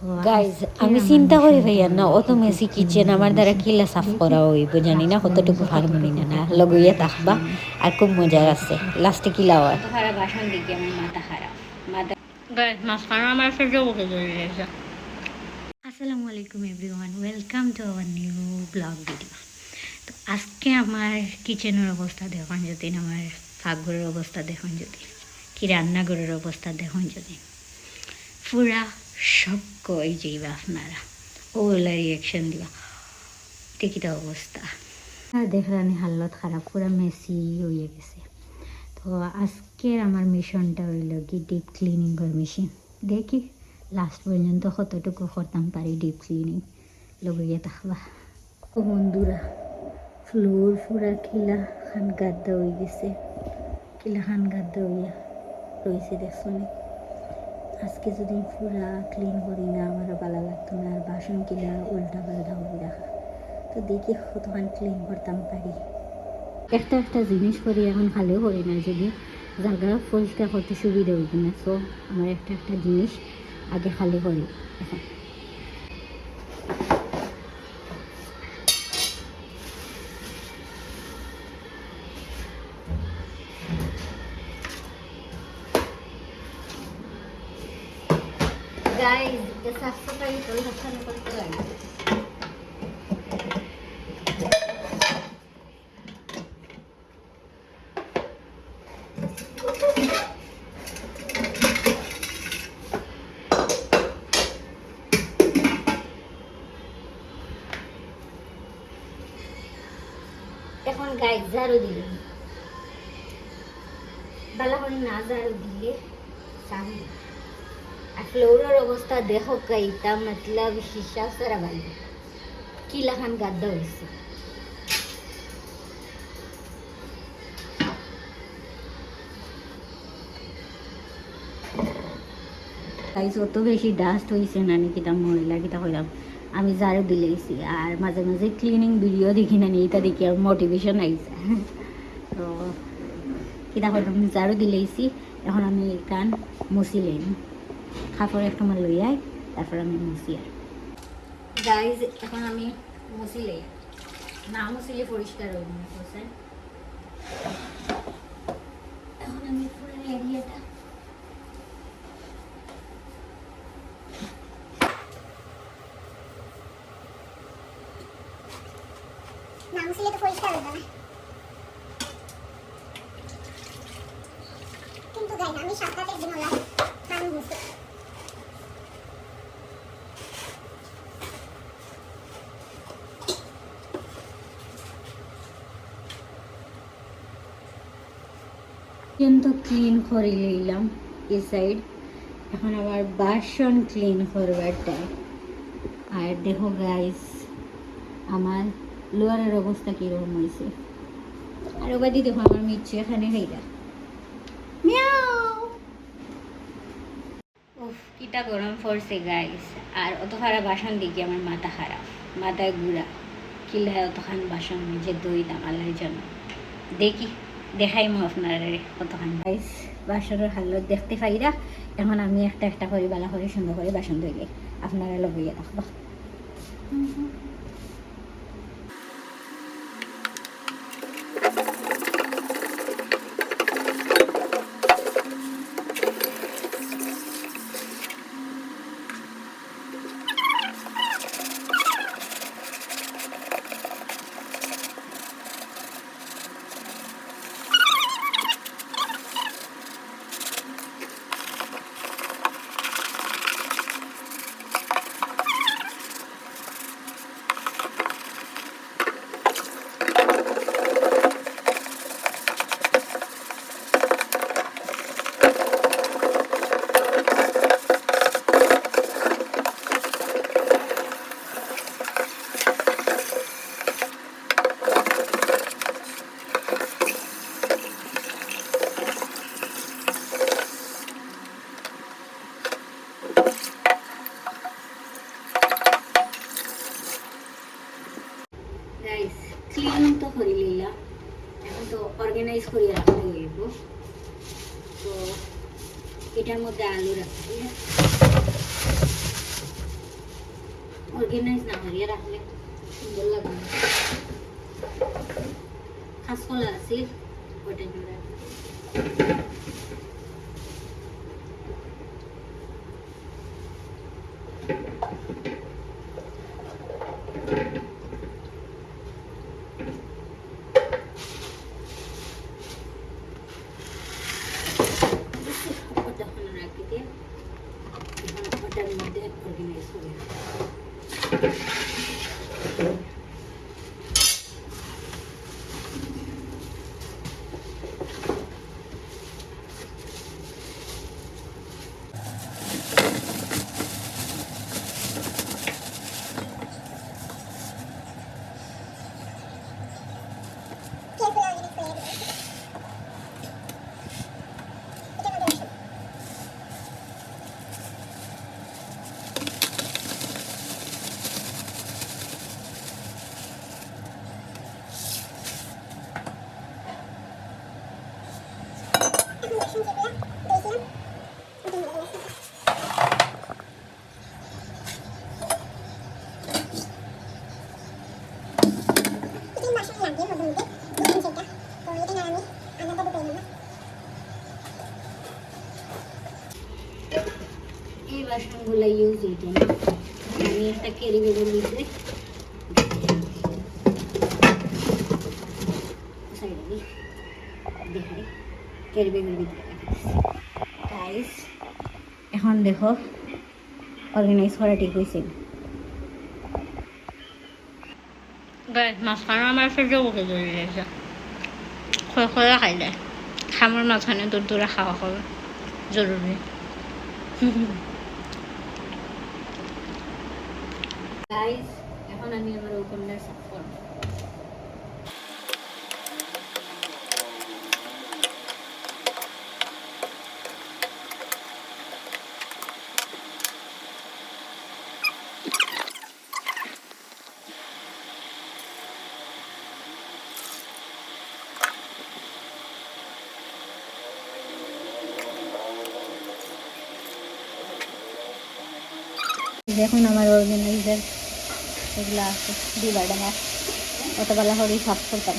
Guys আমি চিন্তা করি ভাইয়া না অত মেসি কিচেন আমার দ্বারা কিলা সাফ করা হইব জানি না কতটুকু পারবনি না না লগইয়া থাকবা আর খুব মজা আছে লাস্টে কিলা হয় খারাপ ভাষণ দেখি আমার মাথা খারাপ মাথা গাইজ মাঝখানে আমার সাথে উঠে চলে গেছে। আসসালামু আলাইকুম everyone, welcome to our new blog video. তো আজকে আমার কিচেনের অবস্থা দেখুন যদি, আমার পাকঘরের অবস্থা দেখুন যদি, কি রান্নাঘরের অবস্থা দেখুন যদি, পুরা সব কই যাইবা আপনারা ওগুলা রিয়াকশন দিবা দেখিটা অবস্থা দেখলানি হালত খারাপ পুরা মেসি হয়ে গেছে। তো আজকের আমার মিশনটা হইল কি ডিপ ক্লিনিংয়ের মেশিন, দেখি লাস্ট পর্যন্ত কতটুকু করতাম পারি ডিপ ক্লিনিং লগিয়ে থাকবা। ও বন্ধুরা ফ্লোর পুরা কিলা খান গাদ্দা হয়ে গেছে, কিলা খান গাদ্দা হইয়া রয়েছে দেখছো নি। আজকে যদি পুরা ক্লিন করি না আমারও ভালো লাগতো না, আর বাসন কিলা উল্টা পাল্টা হয়ে রাখা। তো দেখি কতক্ষণ ক্লিন করতাম পারি। একটা একটা জিনিস করি এখন খালেও করি না, যদি জায়গা পরিষ্কার করতে সুবিধা হইবে না। সো আমার একটা একটা জিনিস আগে খালি করি এখন। গাইজ সাফ সাফাই করতে হয়। এখন গাইজ ঝাড়ু দিলে বালা করে না ঝাড়ু দিলে সামনে আর ফ্লোরের অবস্থা দেখো কাইতা মতলব শিশা সারা বালি কিলা খান গাদ্দা হয়েছে। গাইজ অত বেশি ডাস্ট হয়েছে না নি কিতা মহিলা কিতা কইলাম আমি ঝাড়ু দিলেইছি, আর মাঝে মাঝে ক্লিনিং ভিডিও দেখি না নি, এটা দেখি আর মোটিভেশন আইছে। তো কিতা কইলাম ঝাড়ু দিলেইছি, এখন আমি কান মুছি লইম, কাপড় একটু আমার লইয়াই তারপর আমি মুছি। আর গাইজ এখন আমি মুছি লই, না মুছিলে পরিষ্কার হইব না বলছেন। এখন আমি পুরো এরিয়াটা না মুছলে তো পরিষ্কার হবে না, কিন্তু গাইজ আমি সপ্তাহে একদিন হলো আমি মুছি। কিন্তু ক্লিন করে লইলাম এই সাইড, এখন আবার বাসন ক্লিন করবার টাইম। আর দেখো গাইস আমার লোয়ারের অবস্থা কীরকম হয়েছে, আর ওবার দিয়ে দেখো আমার মিচ্ছে এখানে খাইরা উফ কিটা গরম পড়ছে গাইস। আর অত খারাপ বাসন দেখি আমার মাথা খারাপ, মাথায় গুড়া কিলা অতখান বাসন নিজে দই দামালের জন্য। দেখি দেখাইমো আপনারা কতখান গাইস বাসনের হালত দেখতে পাইরা। এখন আমি একটা একটা করে বালা করে সুন্দর করে বাসন ধুইলে আপনারা লগাইয়া রাখবা। ক্লিন তো করে নিলাম, এখন তো অর্গানাইজ করে রাখতে হইব। তো এটার মধ্যে আলু রাখছি, অর্গানাইজ না করিয়া রাখলে সুন্দর লাগবে না। কাঁচকলা আছে ওটা জোড়া ওটা হলো রাখি দিয়ে ওটার মধ্যে অর্গানাইজ করে এই বাসনগুলো ইউজ হইতো না আমি একটা ক্যারি ব্যাগের মধ্যে সাইডে দেখাই ক্যারি ব্যাগের ভিতরে গাইস এখন দেখো অর্গানাইজ করা ঠিক হয়েছে গাইস মাঝখানে আমার ফেজে বকে ধরে গেছে খয়ে খয়ে খাইলে খামার মাঝখানে দূর দূরে খাওয়া খাওয়া জরুরি গাইস এখন আমি আমার ওপেনটা সাফ করব দেখুন আমার অর্গানাইজার এগুলো আছে দিবার ডাঙা অতবেলা হলেই সাফ করতাম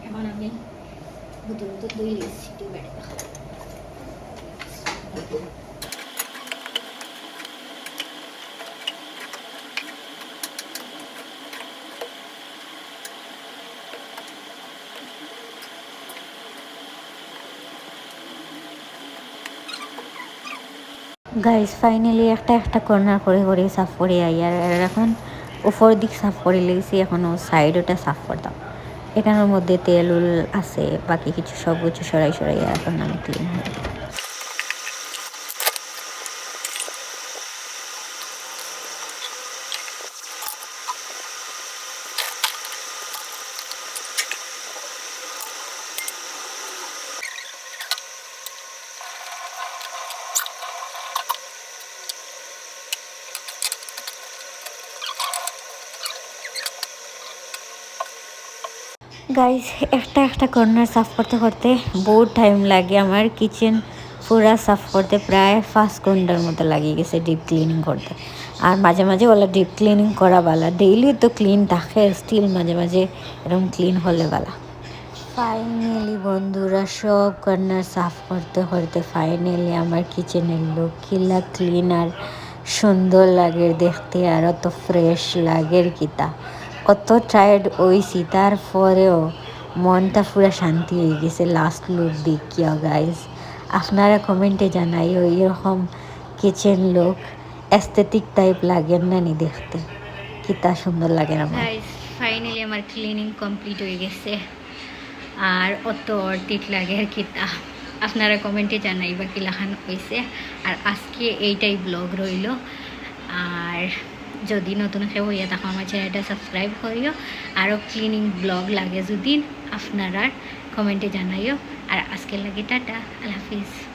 এখন আমি বোতল তো দই লেছি বেড়ে গাইস ফাইনালি একটা একটা কর্নার করে করে সাফ করে আই আর এখন উপর দিক সাফ করে লেগেছি এখনও সাইড ওটা সাফ করতাম এখানের মধ্যে তেল উল আছে বাকি কিছু সব কিছু সরাই সরাই এখন আমি ক্লিন হই গাইস একটা একটা কর্নার সাফ করতে করতে বহুত টাইম লাগে আমার কিচেন পুরা সাফ করতে প্রায় 5 ঘন্টার মতো লাগিয়ে গেছে ডিপ ক্লিনিং করতে আর মাঝে মাঝে ওলা ডিপ ক্লিনিং করা বালা ডেইলি তো ক্লিন থাকে স্টিল মাঝে মাঝে এরকম ক্লিন হলে বালা ফাইনালি বন্ধুরা সব কর্নার সাফ করতে করতে ফাইনালি আমার কিচেনের লুক কিলা ক্লিন আর সুন্দর লাগে দেখতে আর অত ফ্রেশ লাগে কিতা অত টায়ার্ড হইছি তারপরেও মনটা পুরো শান্তি হয়ে গেছে লাস্ট লুক দেখিয়া গাইজ আপনারা কমেন্টে জানাইও এরকম কিচেন লুক অ্যাস্থেটিক টাইপ লাগে না নি দেখতে কিতা সুন্দর লাগে না গাইজ ফাইনালি আমার ক্লিনিং কমপ্লিট হয়ে গেছে আর অত অর্টিক লাগে আর কিতা আপনারা কমেন্টে জানাইবা কিলাখান হয়েছে। আর আজকে এইটাই ব্লগ রইল। আর যদি নতুন কেউ হইয়া থাকো আমার চ্যানেলটা সাবস্ক্রাইব করিও। আরও ক্লিনিং ব্লগ লাগে যদি আপনারা কমেন্টে জানাইও। আর আজকের লাগে টাটা, আল্লাহ হাফিজ।